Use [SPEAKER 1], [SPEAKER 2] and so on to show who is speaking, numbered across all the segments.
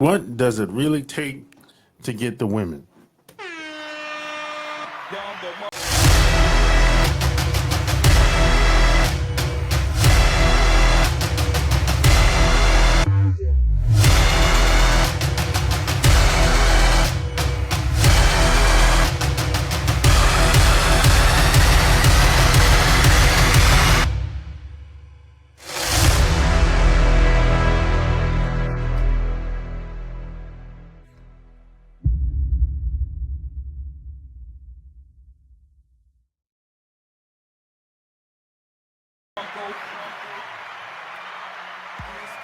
[SPEAKER 1] What does it really take to get the women?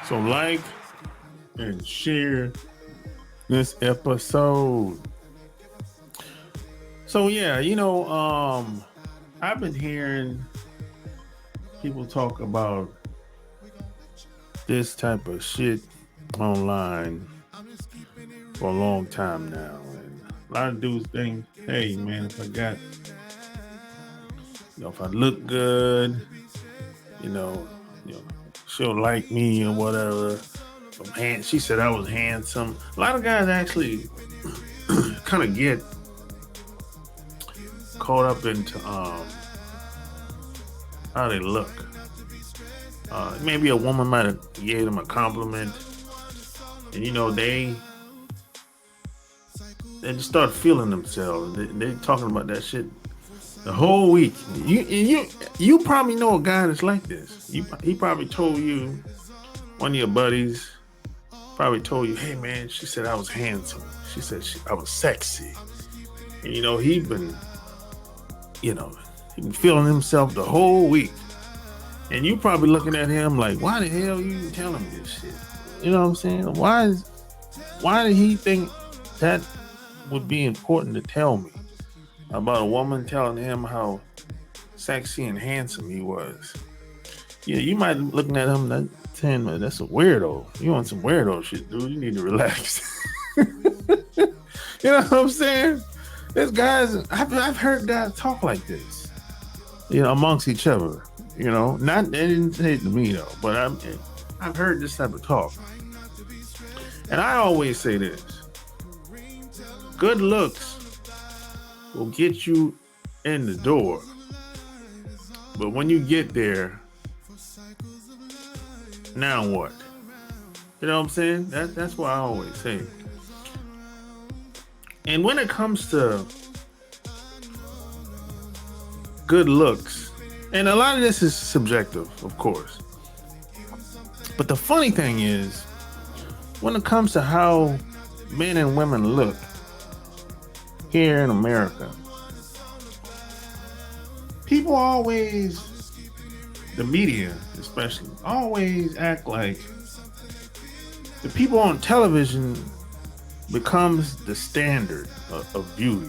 [SPEAKER 1] So like and share this episode. So yeah, I've been hearing people talk about this type of shit online for a long time now. And a lot of dudes think, hey man, if I look good, she'll like me or whatever. She said I was handsome. A lot of guys actually kind of get caught up into how they look. Maybe a woman might have gave them a compliment, and they just start feeling themselves. They talking about that shit the whole week. You probably know a guy that's like this. He probably told you, one of your buddies probably told you, hey man, she said I was handsome. She said I was sexy. And he been feeling himself the whole week. And you probably looking at him like, why the hell you even telling me this shit? You know what I'm saying? Why did he think that would be important to tell me about a woman telling him how sexy and handsome he was? Yeah, you might be looking at him saying, man, that's a weirdo. You want some weirdo shit, dude. You need to relax. You know what I'm saying? There's guys, I've heard guys talk like this, amongst each other. They didn't say it to me though, but I've heard this type of talk. And I always say this: good looks will get you in the door, but when you get there, now what? You know what I'm saying? That's what I always say. And when it comes to good looks, and a lot of this is subjective, of course, but the funny thing is, when it comes to how men and women look here in America, people always, the media especially, always act like the people on television becomes the standard of beauty.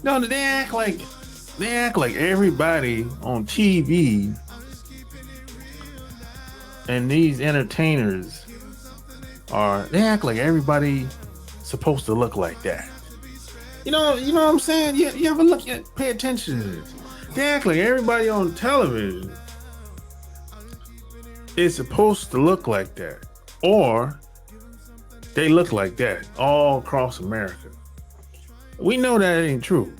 [SPEAKER 1] They act like everybody on TV and these entertainers they act like everybody supposed to look like that. You know what I'm saying? You ever pay attention to this? They act like everybody on television is supposed to look like that, or they look like that all across America. We know that ain't true.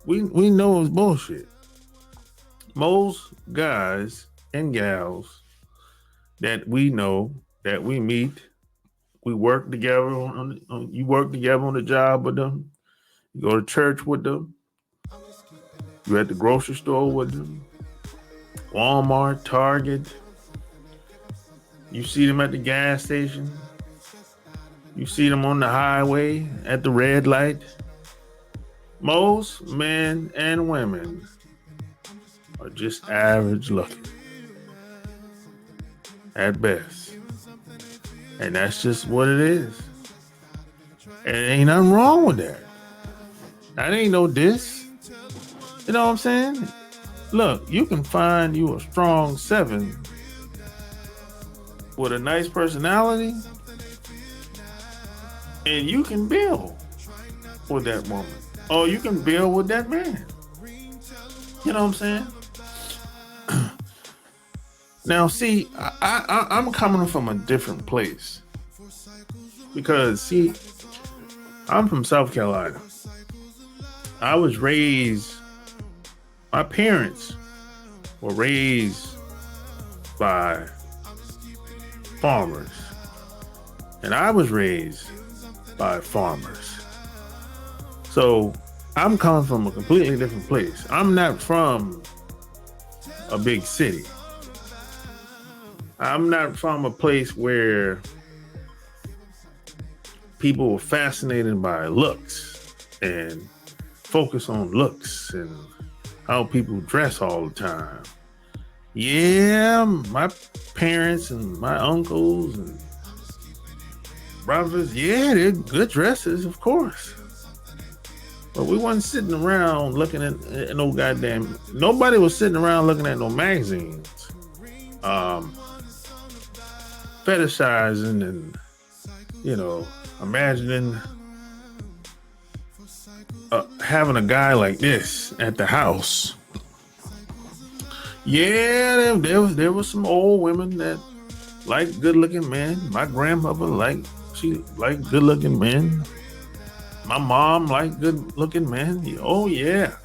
[SPEAKER 1] We know it's bullshit. Most guys and gals that we know, that we meet, we work together you work together on the job with them, you go to church with them, you're at the grocery store with them, Walmart, Target, you see them at the gas station, you see them on the highway at the red light. Most men and women are just average looking at best. And that's just what it is. And ain't nothing wrong with that. That ain't no diss. You know what I'm saying? Look, you can find you a strong 7 with a nice personality, and you can build with that woman. Or you can build with that man. You know what I'm saying? Now, see, I'm coming from a different place. Because see, I'm from South Carolina. I was raised, my parents were raised by farmers. And I was raised by farmers. So I'm coming from a completely different place. I'm not from a big city. I'm not from a place where people were fascinated by looks and focus on looks and how people dress all the time. Yeah, my parents and my uncles and brothers, yeah, they're good dressers, of course. But we wasn't sitting around looking at no goddamn, nobody was sitting around looking at no magazines. Fetishizing and, imagining having a guy like this at the house. Yeah, there was some old women that liked good-looking men. My grandmother liked good-looking men. My mom liked good-looking men. Oh yeah.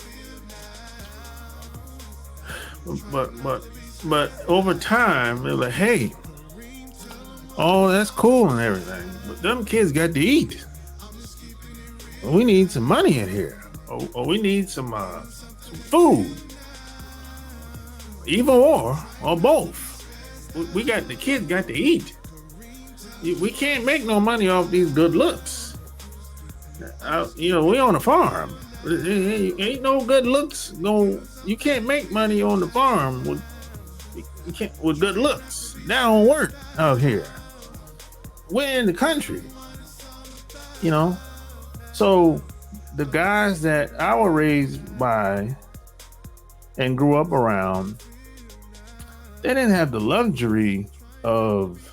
[SPEAKER 1] But over time, they're like, hey, oh, that's cool and everything, but them kids got to eat. We need some money in here, or we need some food, either or both. We got, the kids got to eat. We can't make no money off these good looks. We on a farm. Ain't no good looks. No, you can't make money on the farm with good looks. That don't work out here. We're in the country, So the guys that I was raised by and grew up around, they didn't have the luxury of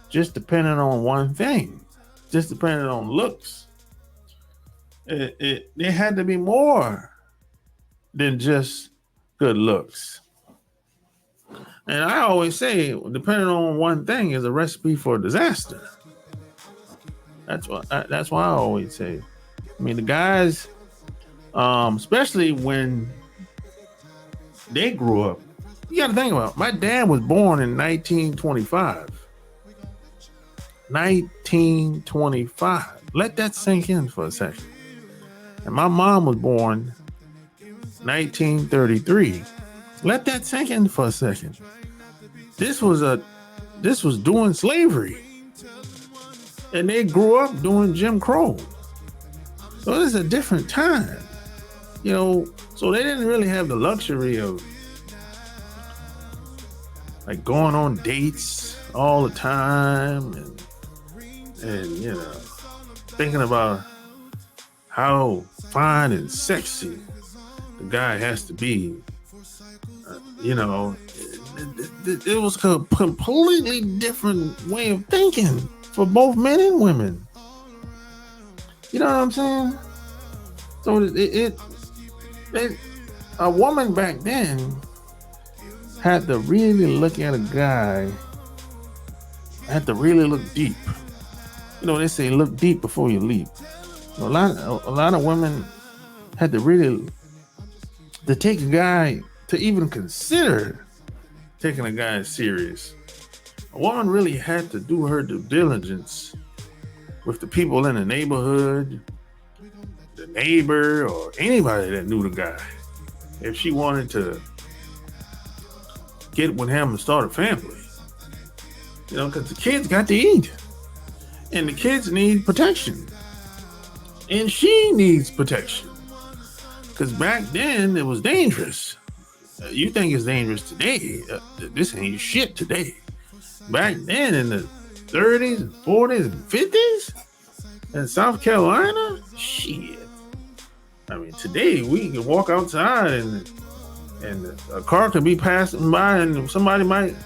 [SPEAKER 1] just depending on one thing, just depending on looks. It had to be more than just good looks. And I always say, depending on one thing is a recipe for disaster. That's why I always say. I mean, the guys, especially when they grew up, you got to think about it. My dad was born in 1925. 1925. Let that sink in for a second. And my mom was born 1933. Let that sink in for a second. This was during slavery. And they grew up doing Jim Crow. So it's a different time. So they didn't really have the luxury of like going on dates all the time and thinking about how fine and sexy the guy has to be. It was a completely different way of thinking for both men and women. You know what I'm saying? So a woman back then had to really look at a guy, had to really look deep. They say look deep before you leap. A lot of women had to really, to take a guy, to even consider taking a guy serious. A woman really had to do her due diligence with the people in the neighborhood, the neighbor, or anybody that knew the guy. If she wanted to get with him and start a family. Because the kids got to eat. And the kids need protection. And she needs protection. Because back then, it was dangerous. You think it's dangerous today. This ain't shit today. Back then, in the 30s and 40s and 50s, in South Carolina, shit. I mean, today, we can walk outside and a car could be passing by and somebody might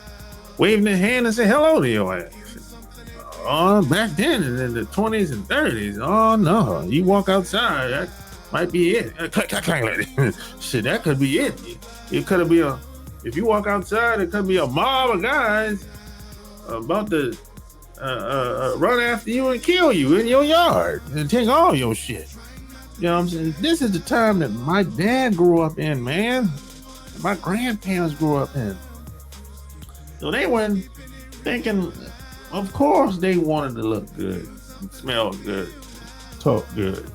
[SPEAKER 1] wave their hand and say hello to your ass. Oh, back then in the 20s and 30s, oh no, you walk outside, that might be it. Shit, that could be it. It could be if you walk outside, it could be a mob of guys about to run after you and kill you in your yard and take all your shit. You know what I'm saying? This is the time that my dad grew up in, man. My grandparents grew up in. So they weren't thinking, of course they wanted to look good, smell good, talk good.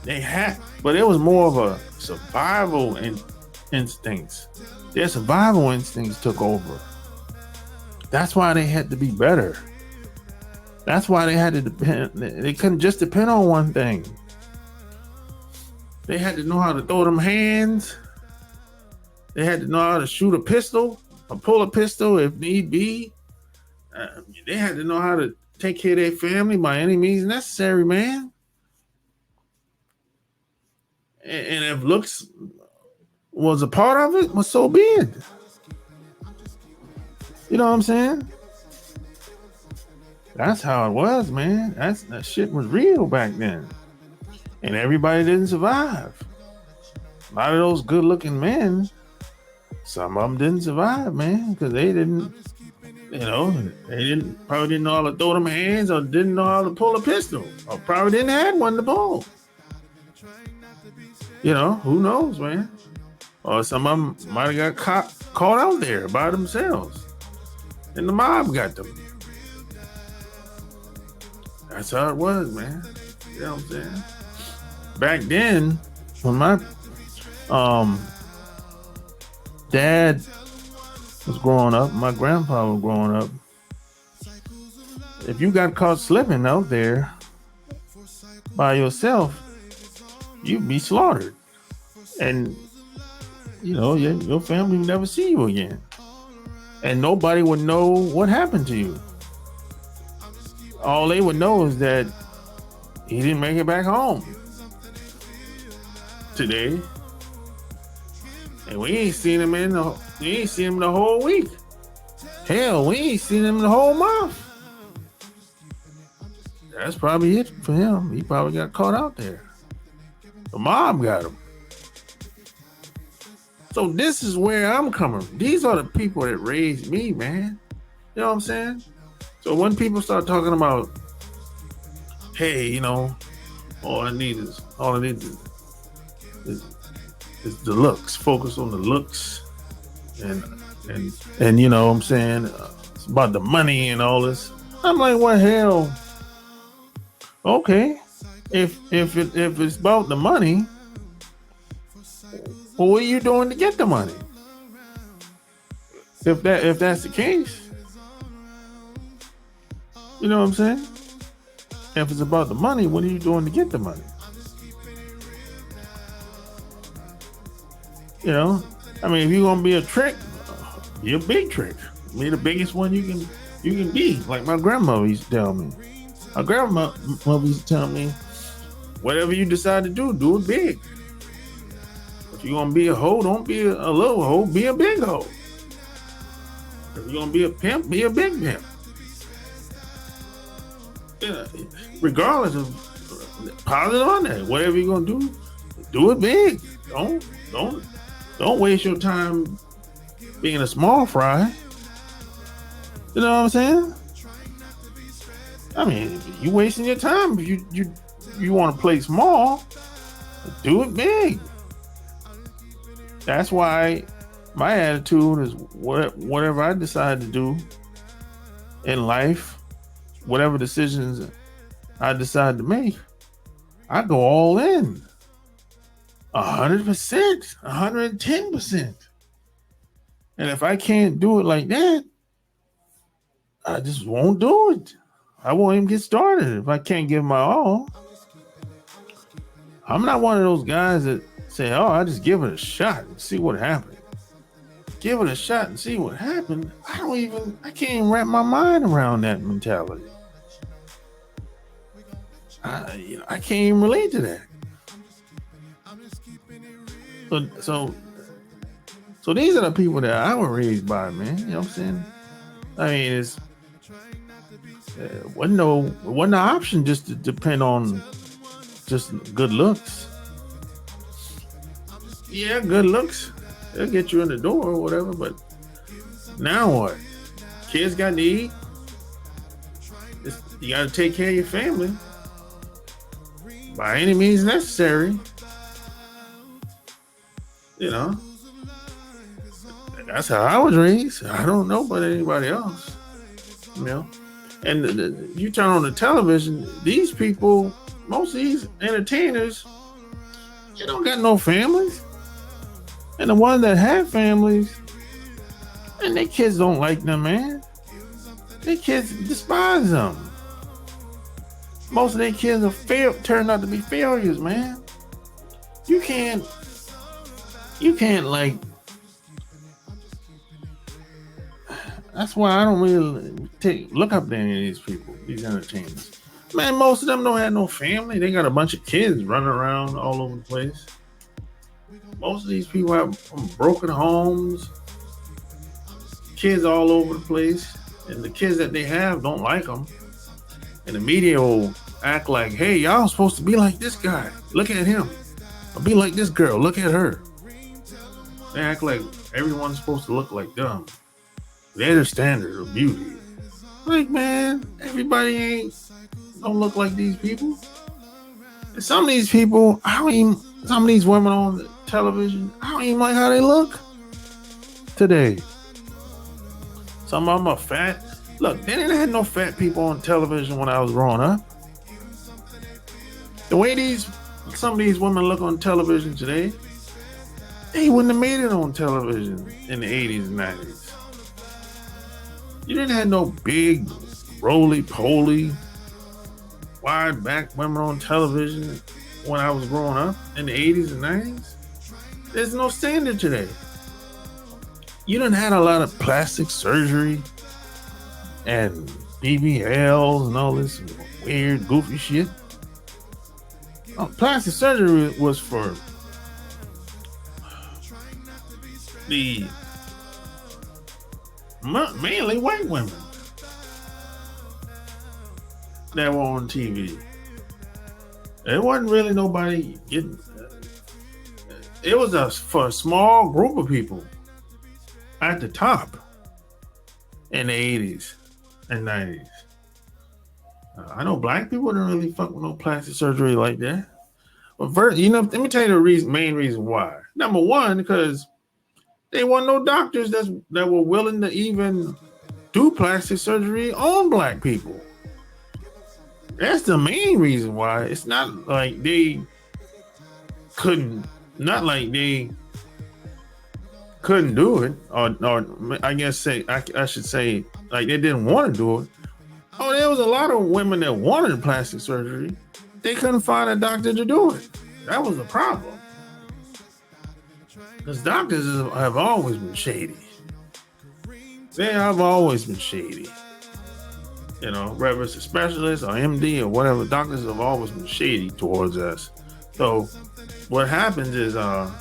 [SPEAKER 1] They had, but it was more of a survival instincts. Their survival instincts took over. That's why they had to be better. That's why they had to depend. They couldn't just depend on one thing. They had to know how to throw them hands. They had to know how to shoot a pistol or pull a pistol if need be. They had to know how to take care of their family by any means necessary, man. And if looks was a part of it, well, so be it. You know what I'm saying? That's how it was, man. That shit was real back then. And everybody didn't survive. A lot of those good-looking men, some of them didn't survive, man, because they didn't, probably didn't know how to throw them hands or didn't know how to pull a pistol or probably didn't have one to pull. Who knows, man? Or some of them might have got caught out there by themselves and the mob got them. That's how it was, man. You know what I'm saying? Back then, when my dad was growing up, my grandpa was growing up, if you got caught slipping out there by yourself, you'd be slaughtered. And, your family would never see you again. And nobody would know what happened to you. All they would know is that he didn't make it back home today. And we ain't seen him the whole week. Hell, we ain't seen him the whole month. That's probably it for him. He probably got caught out there. The mob got him. So this is where I'm coming. These are the people that raised me, man. You know what I'm saying? So when people start talking about, hey, all I need is the looks. Focus on the looks, and you know what I'm saying, it's about the money and all this. I'm like, what hell? Okay, if it's about the money, well, what are you doing to get the money? If that's the case, you know what I'm saying? If it's about the money, what are you doing to get the money? I mean, if you're gonna be a trick, be a big trick. Be the biggest one you can be. Like my grandmother used to tell me. My grandmother used to tell me, whatever you decide to do it big. If you're gonna be a hoe, don't be a little hoe, be a big hoe. If you're gonna be a pimp, be a big pimp. Regardless of positive or negative, whatever you're gonna do it big. Don't waste your time being a small fry. You know what I'm saying? I mean, you wasting your time if you want to play small. Do it big. That's why my attitude is whatever I decide to do in life, whatever decisions I decide to make, I go all in. 100%, 110%. And if I can't do it like that, I just won't do it. I won't even get started if I can't give my all. I'm not one of those guys that say, oh, I just give it a shot and see what happens. Give it a shot and see what happened. I can't even wrap my mind around that mentality. I can't even relate to that. So these are the people that I was raised by, man. You know what I'm saying? I mean, wasn't an option just to depend on just good looks. Yeah, good looks, they'll get you in the door or whatever, but now what? Kids got to eat. You got to take care of your family by any means necessary. You know, that's how I was raised. I don't know about anybody else. You know, and you turn on the television, these people, most of these entertainers, they don't got no families. And the ones that have families, and their kids don't like them, man. Their kids despise them. Most of their kids are turned out to be failures, man. You can't like. That's why I don't really look up to any of these people, these entertainers. Man, most of them don't have no family. They got a bunch of kids running around all over the place. Most of these people have broken homes, kids all over the place, and the kids that they have don't like them. And the media will act like, hey, y'all supposed to be like this guy. Look at him. Or be like this girl. Look at her. They act like everyone's supposed to look like them. They're the standard of beauty. Like, man, everybody don't look like these people. And some of these people, some of these women on the television, I don't even like how they look today. Some of them are fat. Look, they didn't have no fat people on television when I was growing up. The way some of these women look on television today, they wouldn't have made it on television in the 80s and 90s. You didn't have no big, roly-poly, wide-back women on television when I was growing up in the 80s and 90s. There's no standard today. You done had a lot of plastic surgery and BBLs and all this weird, goofy shit. Plastic surgery was for the mainly white women that were on TV. It wasn't really nobody getting. It was for a small group of people at the top in the 80s and 90s. I know black people didn't really fuck with no plastic surgery like that. But let me tell you the main reason why. Number one, because they weren't no doctors that were willing to even do plastic surgery on black people. That's the main reason why. It's not like they couldn't do it, or I guess I should say like they didn't want to do it. Oh, there was a lot of women that wanted plastic surgery. They couldn't find a doctor to do it. That was the problem. Because doctors have always been shady. They have always been shady. You know, whether it's a specialist or MD or whatever, doctors have always been shady towards us. So what happens is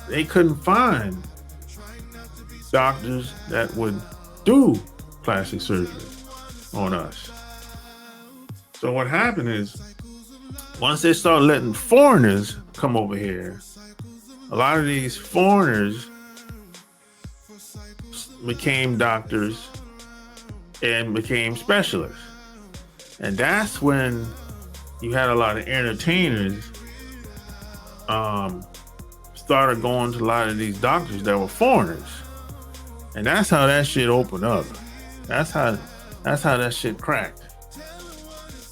[SPEAKER 1] they couldn't find doctors that would do plastic surgery on us. So what happened is, once they started letting foreigners come over here, a lot of these foreigners became doctors and became specialists. And that's when you had a lot of entertainers started going to a lot of these doctors that were foreigners. And that's how that shit opened up. That's how that shit cracked.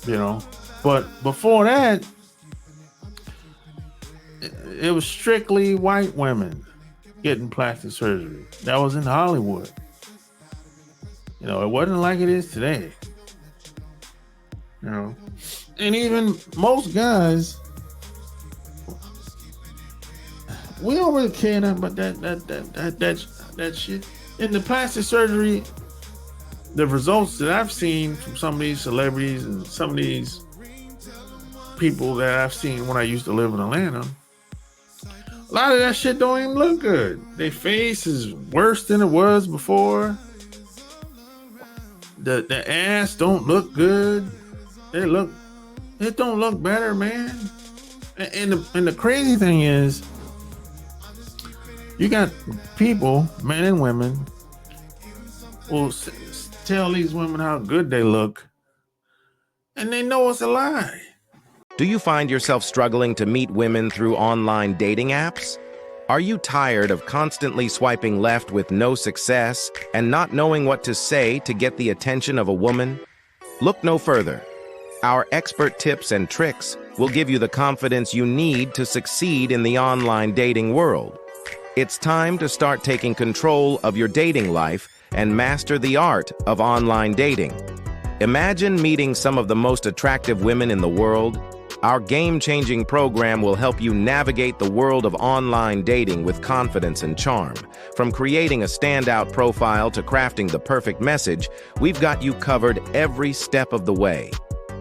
[SPEAKER 1] You know, but before that, it was strictly white women getting plastic surgery. That was in Hollywood. You know, it wasn't like it is today. You know, and even most guys, we don't really care nothing about that shit. In the plastic surgery, the results that I've seen from some of these celebrities and some of these people that I've seen when I used to live in Atlanta, a lot of that shit don't even look good. Their face is worse than it was before. The ass don't look good. It don't look better, man. And the crazy thing is, you got people, men and women, will tell these women how good they look and they know it's a lie.
[SPEAKER 2] Do you find yourself struggling to meet women through online dating apps? Are you tired of constantly swiping left with no success and not knowing what to say to get the attention of a woman? Look no further. Our expert tips and tricks will give you the confidence you need to succeed in the online dating world. It's time to start taking control of your dating life and master the art of online dating. Imagine meeting some of the most attractive women in the world. Our game-changing program will help you navigate the world of online dating with confidence and charm. From creating a standout profile to crafting the perfect message, we've got you covered every step of the way.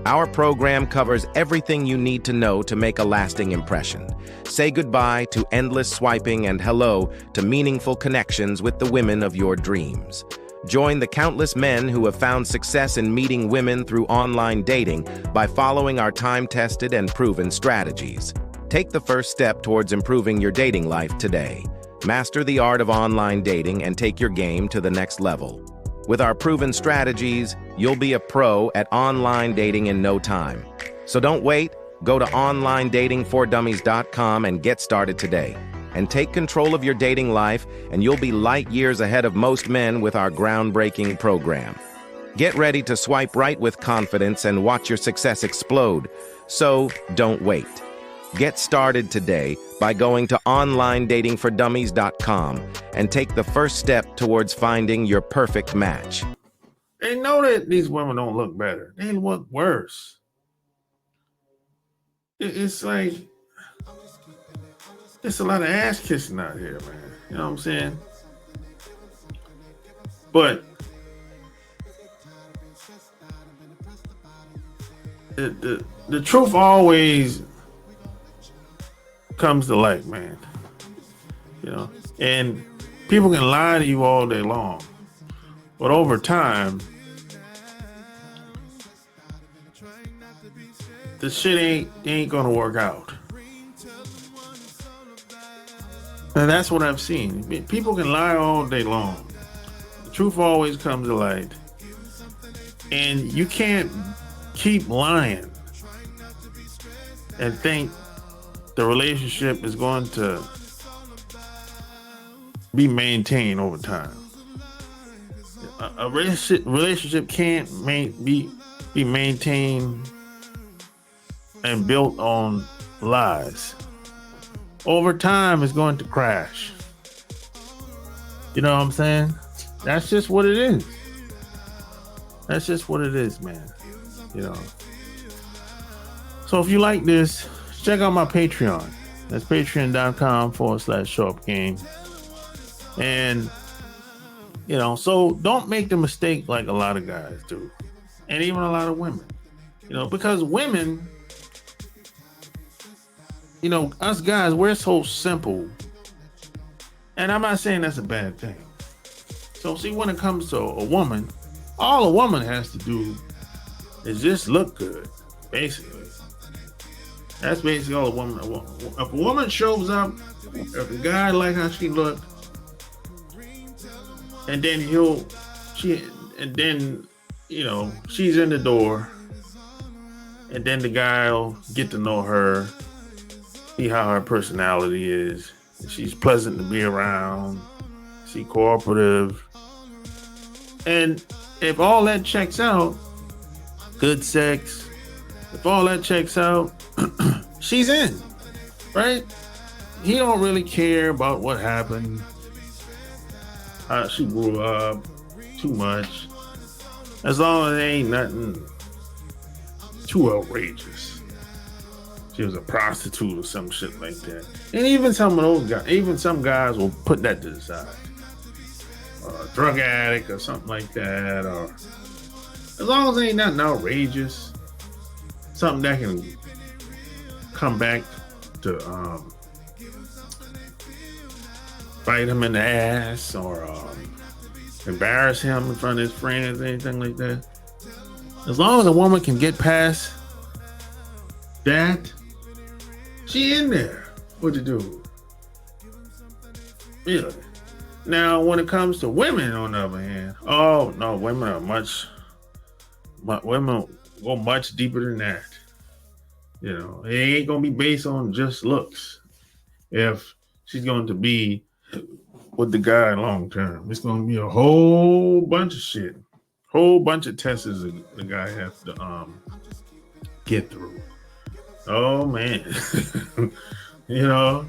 [SPEAKER 2] Our program covers everything you need to know to make a lasting impression. Say goodbye to endless swiping and hello to meaningful connections with the women of your dreams. Join the countless men who have found success in meeting women through online dating by following our time-tested and proven strategies. Take the first step towards improving your dating life today. Master the art of online dating and take your game to the next level. With our proven strategies, you'll be a pro at online dating in no time. So don't wait. Go to onlinedatingfordummies.com and get started today. And take control of your dating life, and you'll be light years ahead of most men with our groundbreaking program. Get ready to swipe right with confidence and watch your success explode. So don't wait. Get started today by going to onlinedatingfordummies.com and take the first step towards finding your perfect match.
[SPEAKER 1] They know that these women don't look better. They look worse. It's like, it's a lot of ass kissing out here, man. You know what I'm saying? But the truth always comes to light, man. You know, and people can lie to you all day long, but over time, the shit ain't gonna work out. And that's what I've seen. People can lie all day long. The truth always comes to light. And you can't keep lying and think the relationship is going to be maintained over time. A relationship can't be maintained and built on lies. Over time, it's going to crash. You know what I'm saying? That's just what it is. That's just what it is, man. You know. So if you like this, check out my Patreon. That's patreon.com/SharpGame. And, you know, so don't make the mistake like a lot of guys do. And even a lot of women. You know, because women, you know, us guys, we're so simple. And I'm not saying that's a bad thing. So see, when it comes to a woman, all a woman has to do is just look good, basically. That's basically all a woman. If a woman shows up, if a guy like how she looked, and then you know, she's in the door, and then the guy will get to know her, see how her personality is. She's pleasant to be around. She's cooperative. And if all that checks out, good sex, if all that checks out, she's in, right? He don't really care about what happened, how she grew up, too much. As long as it ain't nothing too outrageous. She was a prostitute or some shit like that. And even some of those guys, even some guys will put that to the side. Or a drug addict or something like that. Or as long as it ain't nothing outrageous, something that can come back to bite him in the ass or embarrass him in front of his friends, anything like that. As long as a woman can get past that, she in there. What you do? Really? Now, when it comes to women, on the other hand, oh no, women go much deeper than that. You know, it ain't gonna be based on just looks. If she's going to be with the guy long term, it's gonna be a whole bunch of shit, whole bunch of tests the guy has to get through. Oh man, you know,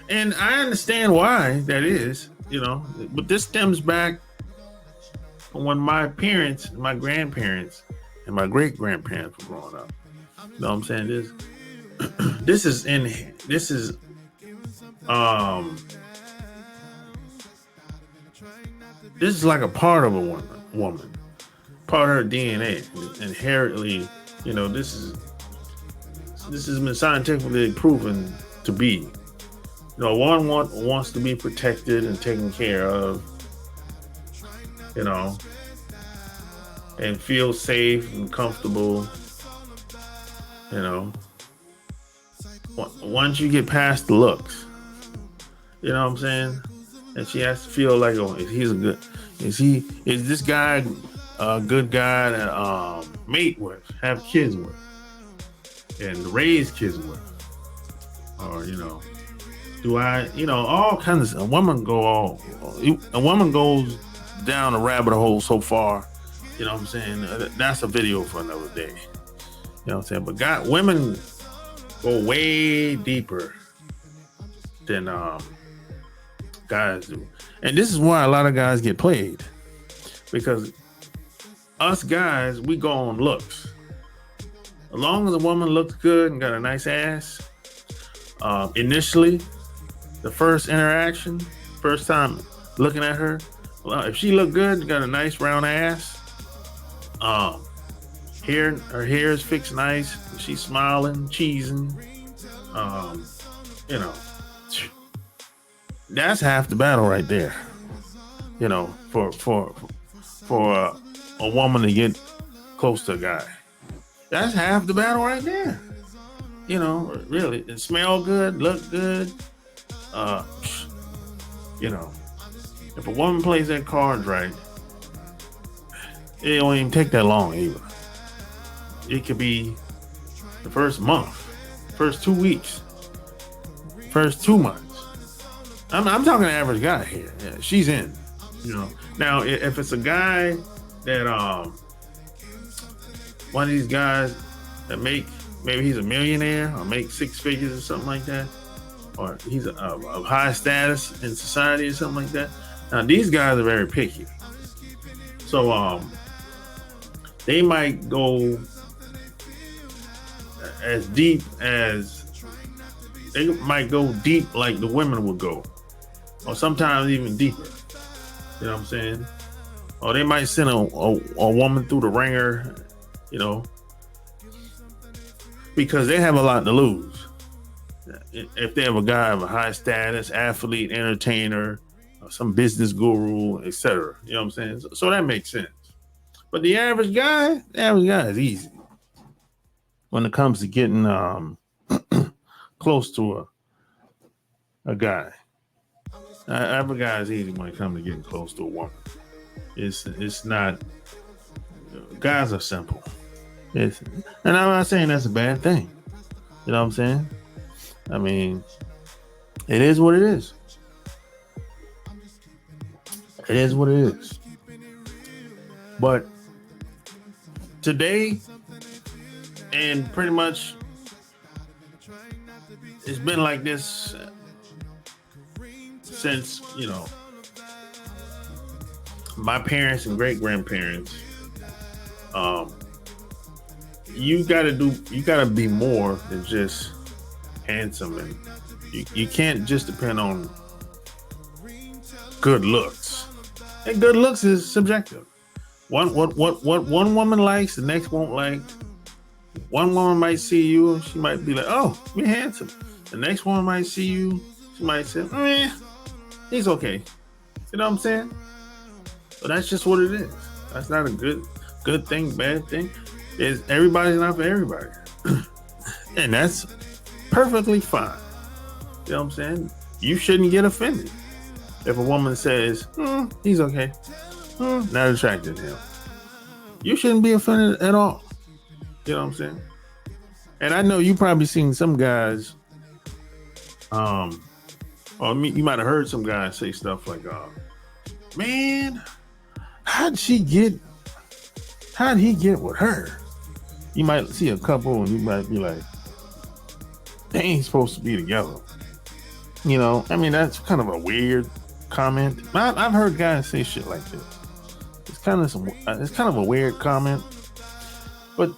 [SPEAKER 1] and I understand why that is. You know, but this stems back from when my parents, my grandparents, and my great grandparents were growing up. You know what I'm saying? This is this is like a part of a woman, part of her DNA, inherently. You know, this has been scientifically proven to be. You know, one wants to be protected and taken care of, you know, and feel safe and comfortable, you know. Once you get past the looks, you know what I'm saying? And she has to feel like, oh, is this guy a good guy to mate with, have kids with, and raise kids with? Or, you know, do I, you know, all kinds of, a woman goes down a rabbit hole so far, you know what I'm saying? That's a video for another day. You know what I'm saying? But women go way deeper than guys do. And this is why a lot of guys get played. Because us guys, we go on looks. As long as a woman looks good and got a nice ass, initially, the first interaction, first time looking at her, well, if she look good, got a nice round ass, her hair is fixed nice, she's smiling, cheesing, you know, that's half the battle right there. You know, for a woman to get close to a guy, that's half the battle right there. You know, really, it smell good, look good. You know, if a woman plays that cards right, it don't even take that long either. It could be the first month, first 2 weeks, first 2 months. I'm talking average guy here. Yeah, she's in. You know, now if it's a guy that one of these guys that maybe he's a millionaire or make six figures or something like that, or he's of high status in society or something like that. Now these guys are very picky, so they might go as deep as they might go deep like the women would go, or sometimes even deeper. You know what I'm saying? Or they might send a woman through the ringer, you know, because they have a lot to lose. If they have a guy of a high status, athlete, entertainer, some business guru, etc. You know what I'm saying? So that makes sense. But the average guy is easy when it comes to getting close to a guy. Average guy is easy when it comes to getting close to a woman. It's not. Guys are simple. And I'm not saying that's a bad thing. You know what I'm saying? I mean, it is what it is. It is what it is. But today, and pretty much, it's been like this since, you know, my parents and great grandparents. You gotta be more than just handsome, and you can't just depend on good looks. And good looks is subjective. What one woman likes, the next won't like. One woman might see you, she might be like, "Oh, you're handsome." The next woman might see you, she might say, "He's okay." You know what I'm saying? But that's just what it is. That's not a good thing, bad thing. Everybody's not for everybody. And that's perfectly fine. You know what I'm saying? You shouldn't get offended if a woman says, he's okay, not attracted to him. You shouldn't be offended at all. You know what I'm saying? And I know you probably seen some guys, or you might have heard some guys say stuff like, man, how'd he get with her? You might see a couple and you might be like, they ain't supposed to be together. You know, I mean, that's kind of a weird comment. I've heard guys say shit like this. It's kind of a weird comment. But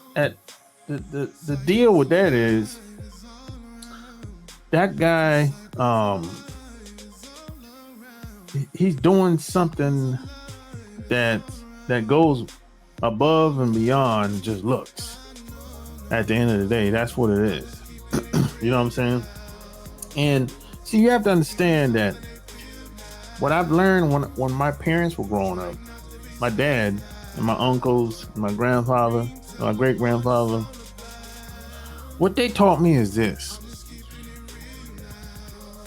[SPEAKER 1] the deal with that is that guy, he's doing something that goes above and beyond just looks. At the end of the day, that's what it is. You know what I'm saying? And see, you have to understand that what I've learned when my parents were growing up, my dad and my uncles, and my grandfather, my great grandfather, what they taught me is this.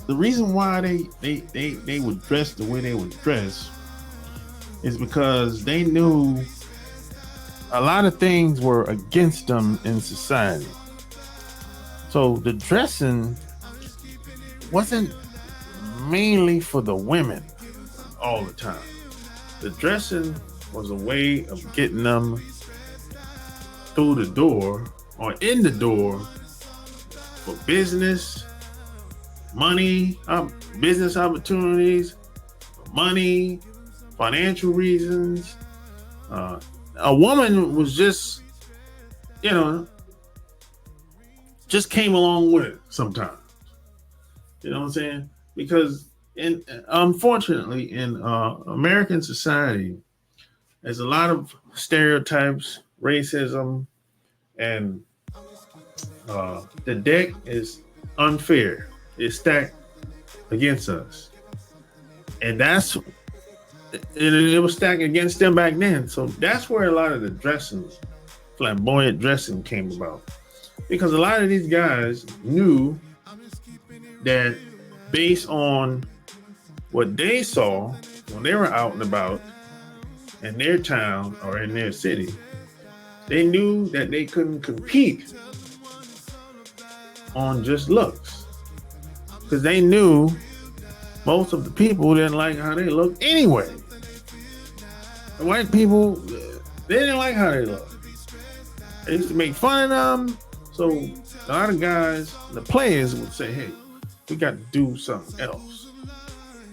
[SPEAKER 1] The reason why they would dress the way they would dress is because they knew a lot of things were against them in society. So the dressing wasn't mainly for the women all the time. The dressing was a way of getting them through the door or in the door for business, money, business opportunities, money, financial reasons. A woman was just, just came along with it sometimes. You know what I'm saying? Because unfortunately in American society, there's a lot of stereotypes, racism, and the deck is unfair. It's stacked against us. And it was stacked against them back then. So that's where a lot of the dressing, flamboyant dressing came about. Because a lot of these guys knew that based on what they saw when they were out and about in their town or in their city, they knew that they couldn't compete on just looks. Because they knew most of the people didn't like how they looked anyway. The white people, they didn't like how they looked. They used to make fun of them. So a lot of guys, the players would say, hey, we got to do something else.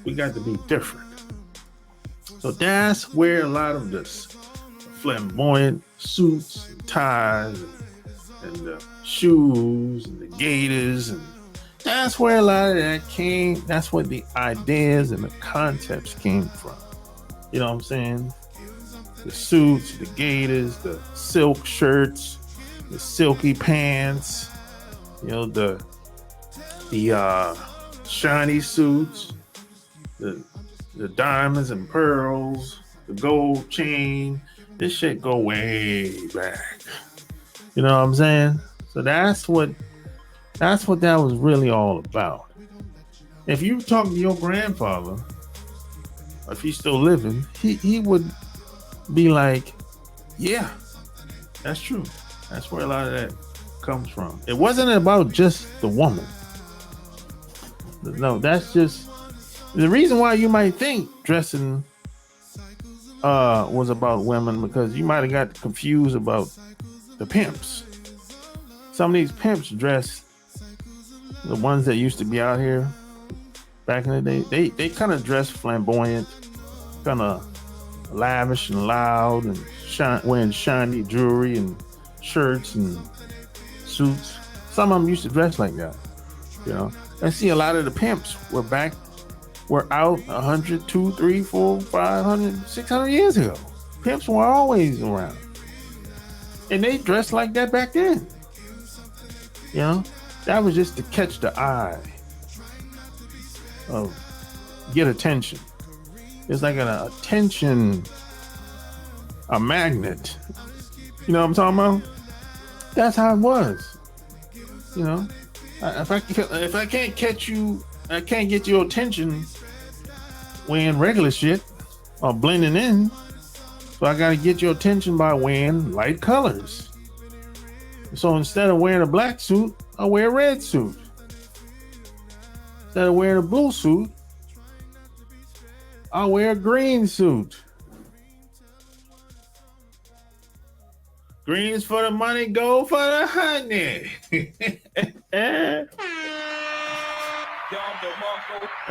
[SPEAKER 1] We got to be different. So that's where a lot of this flamboyant suits and ties and the shoes and the gaiters, and that's where a lot of that came. That's where the ideas and the concepts came from. You know what I'm saying? The suits, the gaiters, the silk shirts, the silky pants, the shiny suits, the diamonds and pearls, the gold chain. This shit go way back. You know what I'm saying? So that's what that was really all about. If you talk to your grandfather, if he's still living, he would be like, yeah, that's true. That's where a lot of that comes from. It wasn't about just the woman. No, that's just the reason why you might think dressing was about women, because you might have got confused about the pimps. Some of these pimps dress, the ones that used to be out here back in the day, they kind of dress flamboyant, kind of lavish and loud, and wearing shiny jewelry and shirts and suits. Some of them used to dress like that. I see a lot of the pimps were out 100, 2, 3, 4, 500, 600 years ago. Pimps were always around. And they dressed like that back then. That was just to catch the eye, of get attention. It's like an attention, a magnet. You know what I'm talking about? That's how it was. If I can't catch you, I can't get your attention wearing regular shit or blending in. So I gotta get your attention by wearing light colors. So instead of wearing a black suit, I wear a red suit. Instead of wearing a blue suit, I wear a green suit. Green's for the money, gold for the honey.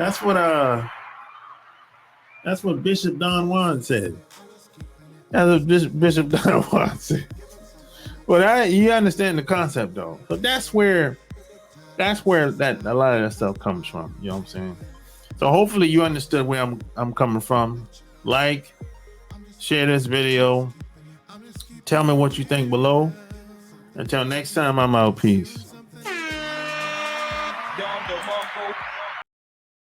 [SPEAKER 1] That's what Bishop Don Juan said. That's what Bishop Don Juan said. But you understand the concept though. So that's where that a lot of that stuff comes from. You know what I'm saying? So hopefully you understood where I'm coming from. Like, share this video. Tell me what you think below. Until next time, I'm out. Peace.